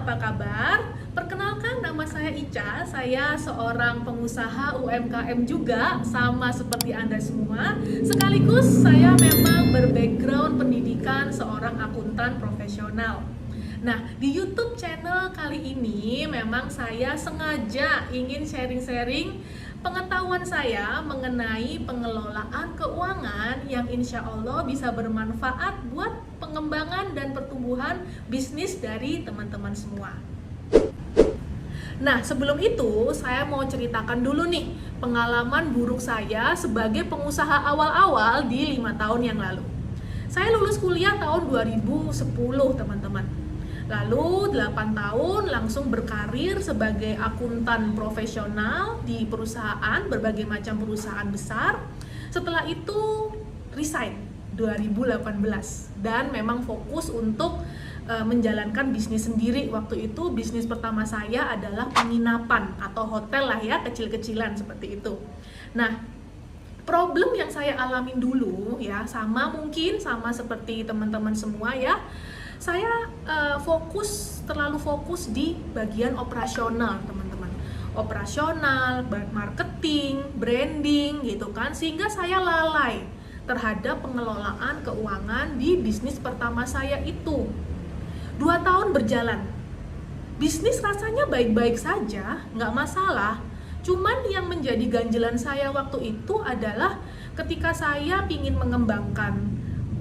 apa kabar? Perkenalkan, nama saya Ica. Saya seorang pengusaha UMKM juga, sama seperti Anda semua. Sekaligus saya memang berbackground pendidikan seorang akuntan profesional. Nah, di YouTube channel kali ini memang saya sengaja ingin sharing-sharing pengetahuan saya mengenai pengelolaan keuangan yang insya Allah bisa bermanfaat buat pengembangan dan pertumbuhan bisnis dari teman-teman semua. Nah, sebelum itu saya mau ceritakan dulu nih pengalaman buruk saya sebagai pengusaha awal-awal di 5 tahun yang lalu. Saya lulus kuliah tahun 2010, teman-teman. Lalu 8 tahun langsung berkarir sebagai akuntan profesional di perusahaan, berbagai macam perusahaan besar. Setelah itu resign 2018 dan memang fokus untuk menjalankan bisnis sendiri. Waktu itu bisnis pertama saya adalah penginapan atau hotel lah ya, kecil-kecilan seperti itu. Nah, problem yang saya alamin dulu ya, mungkin sama seperti teman-teman semua ya. Saya terlalu fokus di bagian operasional, teman-teman. Operasional, marketing, branding gitu kan, sehingga saya lalai terhadap pengelolaan keuangan di bisnis pertama saya itu. 2 tahun berjalan, bisnis rasanya baik-baik saja, nggak masalah. Cuman yang menjadi ganjelan saya waktu itu adalah ketika saya ingin mengembangkan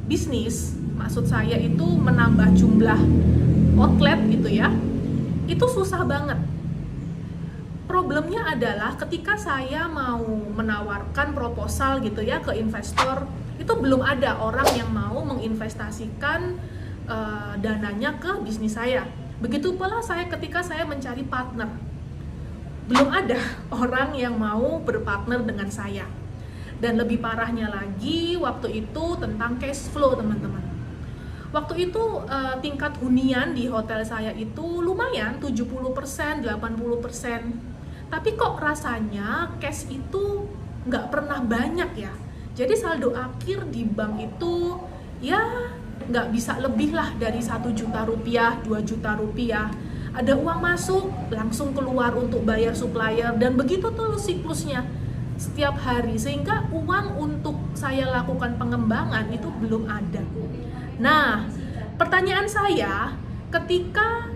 bisnis, maksud saya itu menambah jumlah outlet gitu ya, itu susah banget. Problemnya adalah ketika saya mau menawarkan proposal gitu ya ke investor, itu belum ada orang yang mau menginvestasikan dananya ke bisnis saya. Begitu pula ketika saya mencari partner, belum ada orang yang mau berpartner dengan saya. Dan lebih parahnya lagi waktu itu tentang cash flow, teman-teman. Waktu itu tingkat hunian di hotel saya itu lumayan 70%, 80%. Tapi kok rasanya cash itu nggak pernah banyak ya. Jadi saldo akhir di bank itu ya nggak bisa lebih lah dari 1 juta rupiah, 2 juta rupiah. Ada uang masuk, langsung keluar untuk bayar supplier, dan begitu terus siklusnya setiap hari, sehingga uang untuk saya lakukan pengembangan itu belum ada. Nah, pertanyaan saya, ketika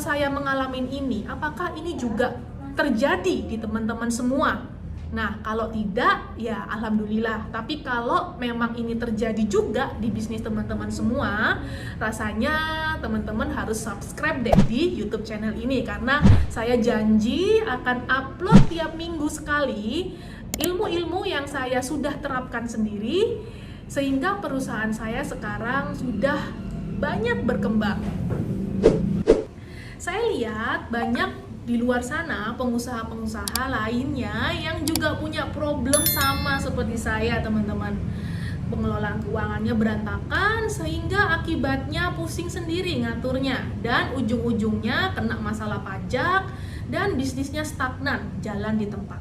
saya mengalami ini, apakah ini juga terjadi di teman-teman semua? Nah, kalau tidak, ya alhamdulillah. Tapi kalau memang ini terjadi juga di bisnis teman-teman semua, rasanya teman-teman harus subscribe deh di YouTube channel ini, karena saya janji akan upload tiap minggu sekali ilmu-ilmu yang saya sudah terapkan sendiri, sehingga perusahaan saya sekarang sudah banyak berkembang. Saya lihat banyak di luar sana pengusaha-pengusaha lainnya yang juga punya problem sama seperti saya, teman-teman. Pengelolaan keuangannya berantakan sehingga akibatnya pusing sendiri ngaturnya, dan ujung-ujungnya kena masalah pajak dan bisnisnya stagnan, jalan di tempat.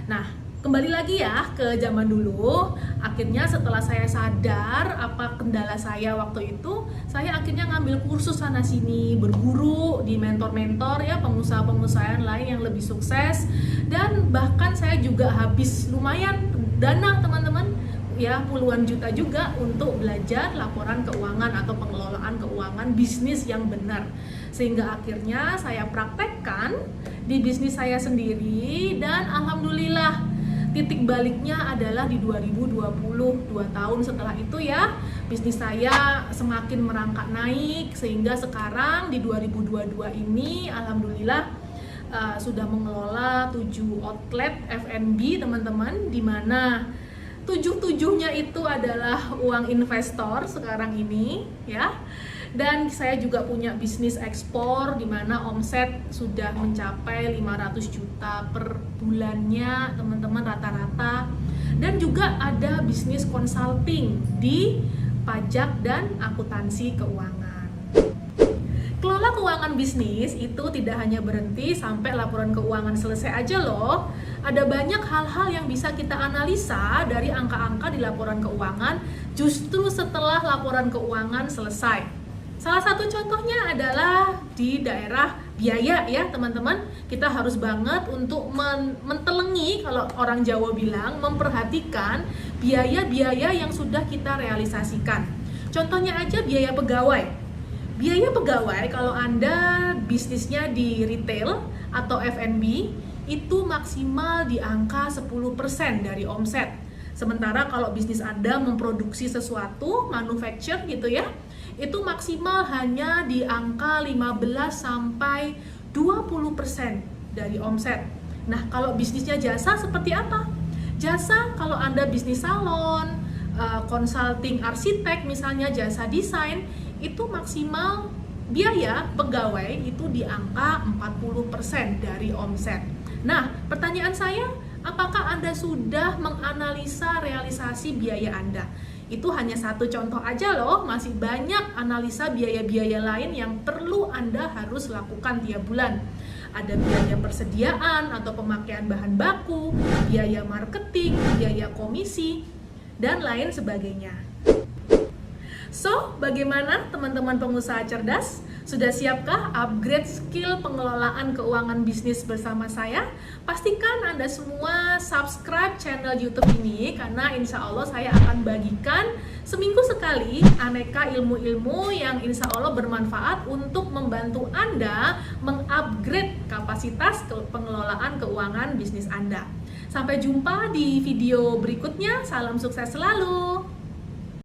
Nah, kembali lagi ya ke zaman dulu. Akhirnya setelah saya sadar apa kendala saya waktu itu, saya akhirnya ngambil kursus sana sini, berguru di mentor-mentor ya, pengusaha-pengusaha lain yang lebih sukses, dan bahkan saya juga habis lumayan dana, teman-teman, ya puluhan juta juga untuk belajar laporan keuangan atau pengelolaan keuangan bisnis yang benar, sehingga akhirnya saya praktekkan di bisnis saya sendiri, dan alhamdulillah titik baliknya adalah di 2020, 2 tahun setelah itu ya, bisnis saya semakin merangkak naik, sehingga sekarang di 2022 ini alhamdulillah sudah mengelola 7 outlet F&B, teman-teman, di mana 7-7-nya itu adalah uang investor sekarang ini ya. Dan saya juga punya bisnis ekspor di mana omset sudah mencapai 500 juta per bulannya, teman-teman, rata-rata. Dan juga ada bisnis consulting di pajak dan akuntansi keuangan. Kelola keuangan bisnis itu tidak hanya berhenti sampai laporan keuangan selesai aja loh. Ada banyak hal-hal yang bisa kita analisa dari angka-angka di laporan keuangan justru setelah laporan keuangan selesai. Salah satu contohnya adalah di daerah biaya ya teman-teman. Kita harus banget untuk mentelengi, kalau orang Jawa bilang, memperhatikan biaya-biaya yang sudah kita realisasikan. Contohnya aja biaya pegawai. Biaya pegawai kalau Anda bisnisnya di retail atau F&B itu maksimal di angka 10% dari omset. Sementara kalau bisnis Anda memproduksi sesuatu, manufacture gitu ya, itu maksimal hanya di angka 15 sampai 20% dari omset. Nah, kalau bisnisnya jasa seperti apa? Jasa kalau Anda bisnis salon, consulting arsitek misalnya, jasa desain, itu maksimal biaya pegawai itu di angka 40% dari omset. Nah, pertanyaan saya, apakah Anda sudah menganalisa realisasi biaya Anda? Itu hanya satu contoh aja loh, masih banyak analisa biaya-biaya lain yang perlu Anda harus lakukan tiap bulan. Ada biaya persediaan atau pemakaian bahan baku, biaya marketing, biaya komisi, dan lain sebagainya. So, bagaimana teman-teman pengusaha cerdas? Sudah siapkah upgrade skill pengelolaan keuangan bisnis bersama saya? Pastikan Anda semua subscribe channel YouTube ini, karena insya Allah saya akan bagikan seminggu sekali aneka ilmu-ilmu yang insya Allah bermanfaat untuk membantu Anda mengupgrade kapasitas pengelolaan keuangan bisnis Anda. Sampai jumpa di video berikutnya, salam sukses selalu!